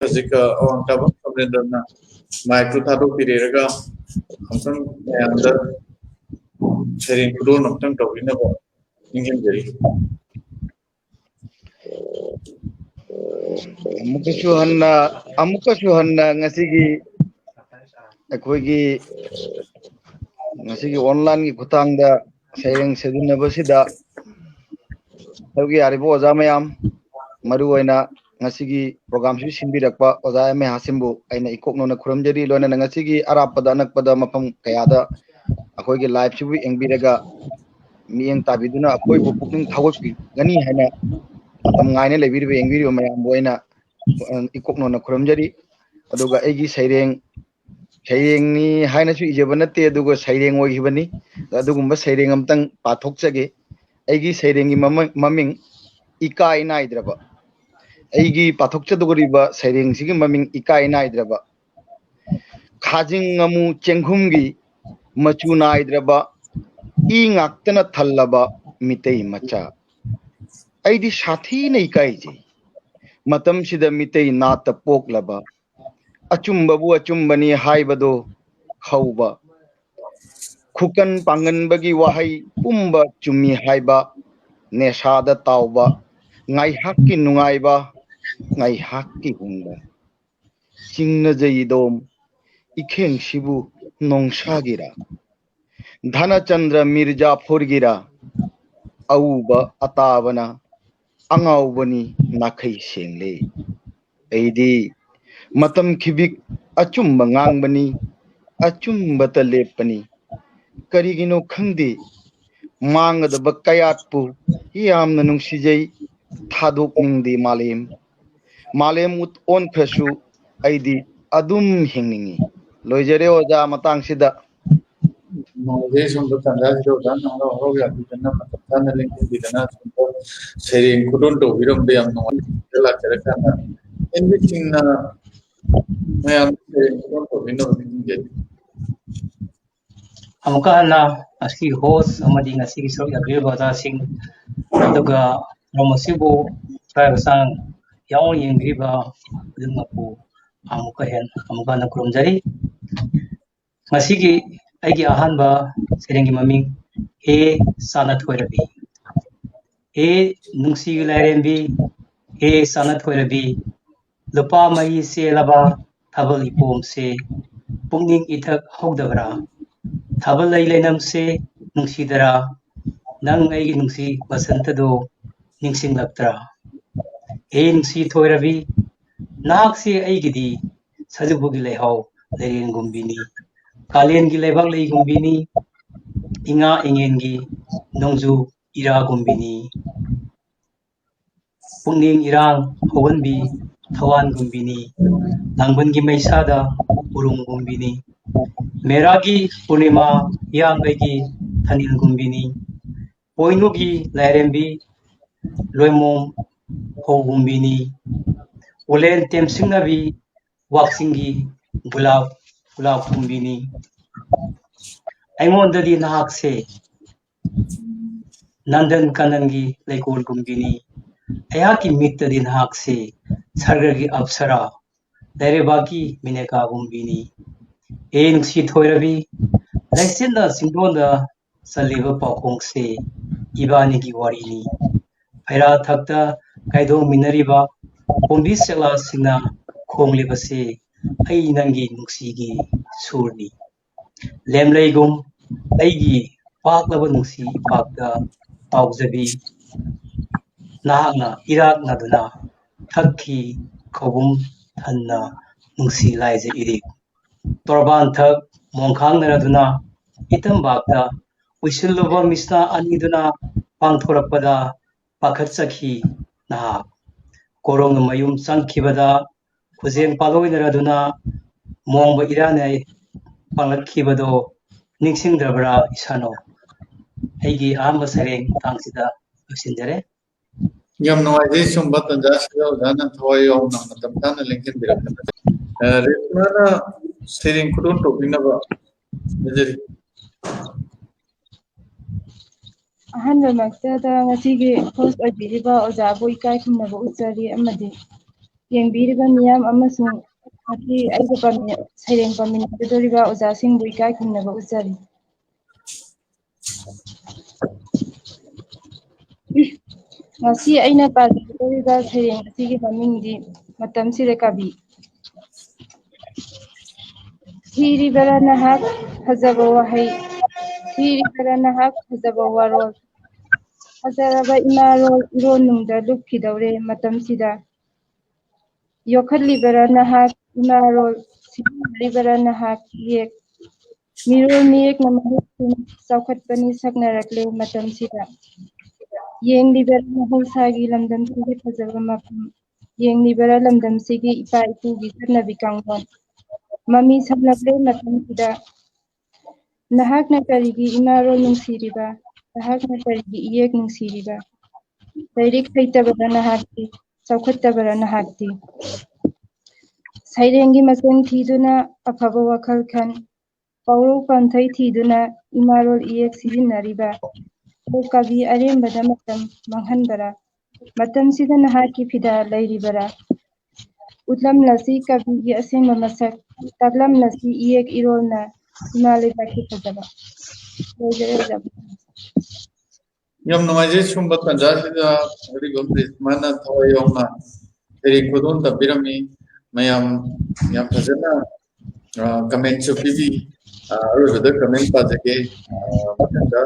Jika on tabak kemudian micro thado pirega hamsam anda sering kudo nonton tahu ini apa ingin jadi amuka suhanna ngasigi online gi kutangda sayreng sedunna basida tawgi aribo oza mayam maru oina ngasigi program si simbirakpa oza me hasimbu aina ikoknona khuramjari lona ngasigi arapada anakpada mafam kayada akoigi live sibu engbiraga miyeng tabiduna akoibu pukning thawpi gani haina matam ngaine lebiribe engbiribo mayam boina ikoknona khuramjari aduga eigi sayreng ni haina su ijaba natte aduga sayreng oigibani adugumba sayreng amtang pathokjage eigi sayreng maming ikai naidraba eigi pathokchadugriba sayreng sigi maming ikai naidraba khajing amu chenghumgi machu naidraba i ngaktana thallaba mitei macha aidi sathi nei kai je matam sida mitei nata poklaba achumbabu achumbani haibado khauba khukan panganbagi wahai pumba chumi haiba nesada tauba ngai hakki nungaiba ngai hakki hungba chingna jaidom ikheng sibu nongsagira dhanachandra mirja forgira auba atabana angaubani nakhai sengle aidi matam khibik achumba ngangbani achumba ta lepani karigino khangdi mangadaba kayatpu yamna nungsijai thadok ningdi malem ut on khashu aidi adum hingningi loijare oja matang sida Jadi sumber tanda itu kan orang yang di sana tanda lingkungan di sana sumber sering kudun tuh hidup yang nongol jelas cerita ini cina yang sering kudun tuh hidup jadi amuka na aski host amadi ngasi so yagir bata sing aduga romosibo try sang yaw yengriba dungapu amuka na kurumjari ngasigi aigi ahanba serengi maming he sanat hoirabi he nungsi lairembi he sanat hoirabi lupa mai se laba thabal ipom se pungning ithak hogdabra thabal lainam se nungsi dara nang aigi nungsi basanta do ningsing laktra he nungsi thoirabi nak se aigidi sajubugi lehaw lerin gumbini kalian gi lebak lei gumbini inga ingengi nongju ira gumbini pungning irang hoganbi thawan gumbini langban gi maisada urung gumbini meragi purnima yangai thanil gumbini poinugi lairembi loimom ho gumbini ulen temsingnabi waksingi gulab gumbini aingodadi nahakse nandan kanangi leikol gumbini ayaki mittadi nahakse sargagi apsara dairebaki mineka gumbini nungsi thoirabi laisinda singdonda saliba pakhongse ibanigi warini aira thakta kaidong minariba pombi sela singna khonglibase ai nangi nungsigi surni lemleigum aigi paklaba nungsi pakda tawjabi nahakna irak naduna thakki khobum thanna nungsi laije irik torban thak mongkhang naraduna itam bakda uisilloba misna aniduna pangthorakpada pakhatsakhi nahak korong mayum changkhibada khujem paloinaraduna mongba iranai panglakhibado ningsingdrabra isano aigi amba sareng tangsida usinjare yang nongol jadi sumber tanda sih dan thawai yang nama tanda lingkungan biarkan Ritmana sering kudun tuh hidup jadi ꯑꯍꯥꯟꯕ ꯃꯛꯇꯗ ꯉꯁꯤꯒꯤ host ꯑꯣꯏꯕꯤꯔꯤꯕ ꯑꯣꯖꯥꯕꯨ ꯏꯀꯥꯏ ꯈꯨꯝꯅꯕ ꯎꯠꯆꯔꯤ ꯑꯃꯗꯤ ꯌꯦꯡꯕꯤꯔꯤꯕ ꯃꯤꯌꯥꯝ ꯑꯃꯁꯨꯡ ꯉꯁꯤ ꯑꯩꯒ ꯁꯩꯔꯦꯡ ꯄꯥꯃꯤꯟꯅꯒꯗꯧꯔꯤꯕ ꯑꯣꯖꯥꯁꯤꯡꯕꯨ ꯏꯀꯥꯏ ꯈꯨꯝꯅꯕ ꯎꯠꯆꯔꯤ꯫ ꯉꯁꯤ ꯑꯩꯅ ꯄꯥꯖꯒꯗꯧꯔꯤꯕ ꯁꯩꯔꯦꯡ ꯑꯁꯤꯒꯤ ꯃꯃꯤꯡꯗꯤ ꯃꯇꯝꯁꯤꯗ ꯀꯕꯤ꯫ ꯊꯤꯔꯤꯕꯔꯥ ꯅꯍꯥꯛ ꯐꯖꯕ ꯋꯥꯍꯩ, ꯊꯤꯔꯤꯕꯔꯥ ꯅꯍꯥꯛ ꯐꯖꯕ ꯋꯥꯔꯣꯜ, ꯐꯖꯔꯕ ꯏꯃꯥꯔꯣꯜ ꯏꯔꯣꯟꯅꯨꯡꯗ ꯂꯨꯞꯈꯤꯗꯧꯔꯦ ꯃꯇꯝꯁꯤꯗ꯫ ꯌꯣꯛꯈꯠꯂꯤꯕꯔꯥ ꯅꯍꯥꯛ ꯏꯃꯥꯔꯣꯜ, ꯁꯤꯖꯤꯟꯅꯔꯤꯕꯔꯥ ꯅꯍꯥꯛ ꯏꯌꯦꯛ, ꯃꯤꯔꯣꯜ ꯃꯤꯌꯦꯛꯅ ꯃꯍꯨꯠꯁꯤꯡ ꯆꯥꯎꯈꯠꯄꯅꯤ ꯁꯛꯅꯔꯛꯂꯦ ꯃꯇꯝꯁꯤꯗ꯫ ꯌꯦꯡꯂꯤꯕꯔꯥ ꯃꯍꯧꯁꯥꯒꯤ ꯂꯝꯗꯝꯁꯤꯒꯤ ꯐꯖꯕ ꯃꯐꯝ, ꯌꯦꯡꯂꯤꯕꯔꯥ ꯂꯝꯗꯝꯁꯤꯒꯤ ꯏꯄꯥ ꯏꯄꯨꯒꯤ ꯆꯠꯅꯕꯤ ꯀꯥꯡꯂꯣꯟ, ꯃꯃꯤ ꯁꯝꯂꯛꯂꯦ ꯃꯇꯝꯁꯤꯗ꯫ ꯅꯍꯥꯛꯅ ꯀꯔꯤꯒꯤ ꯏꯃꯥꯔꯣꯜ ꯅꯨꯡꯁꯤꯔꯤꯕ, ꯅꯍꯥꯛꯅ ꯀꯔꯤꯒꯤ ꯏꯌꯦꯛ ꯅꯨꯡꯁꯤꯔꯤꯕ, ꯂꯥꯏꯔꯤꯛ ꯍꯩꯇꯕꯔꯥ ꯅꯍꯥꯛꯇꯤ, ꯆꯥꯎꯈꯠꯇꯕꯔꯥ ꯅꯍꯥꯛꯇꯤ꯫ ꯁꯩꯔꯦꯡꯒꯤ ꯃꯆꯪ ꯊꯤꯗꯨꯅ ꯑꯐꯕ ꯋꯥꯈꯜ ꯈꯟ, ꯄꯥꯎꯔꯧ ꯄꯥꯟꯊꯩ ꯊꯤꯗꯨꯅ ꯏꯃꯥꯔꯣꯜ ꯏꯌꯦꯛ ꯁꯤꯖꯤꯟꯅꯔꯤꯕ, ꯑꯣ ꯀꯕꯤ ꯑꯔꯦꯝꯕꯗ ꯃꯇꯝ ꯃꯥꯡꯍꯟꯕꯔꯥ, ꯃꯇꯝꯁꯤꯗ ꯅꯍꯥꯛꯀꯤ ꯐꯤꯗꯥ ꯂꯩꯔꯤꯕꯔꯥ꯫ ꯎꯠꯂꯝꯂꯁꯤ ꯀꯕꯤꯒꯤ ꯑꯁꯦꯡꯕ ꯃꯁꯛ, ꯇꯥꯛꯂꯝꯂꯁꯤ ꯏꯌꯦꯛ ꯏꯔꯣꯜꯅ ꯏꯃꯥ ꯂꯩꯕꯥꯛꯀꯤ ꯐꯖꯕ꯫ ꯂꯣꯏꯖꯔꯦ ꯑꯣꯖꯥ꯫ ꯌꯥꯝ ꯅꯨꯡꯉꯥꯏꯖꯩ ꯁꯨꯝꯕ ꯇꯥꯟꯖꯥꯁꯤꯗ ꯑꯔꯤꯕꯝꯗꯤ ꯁꯨꯃꯥꯏꯅ ꯊꯋꯥꯏ ꯌꯥꯎꯅ ꯁꯩꯔꯦꯡ ꯈꯨꯗꯣꯜ ꯇꯝꯕꯤꯔꯝꯃꯤ ꯃꯌꯥꯝ ꯌꯥꯝ ꯐꯖꯅ ꯀꯃꯦꯟꯁꯨ ꯄꯤꯕꯤ ꯑꯔꯣꯏꯕꯗ ꯀꯃꯦꯟ ꯄꯥꯖꯒꯦ ꯃꯊꯪꯗ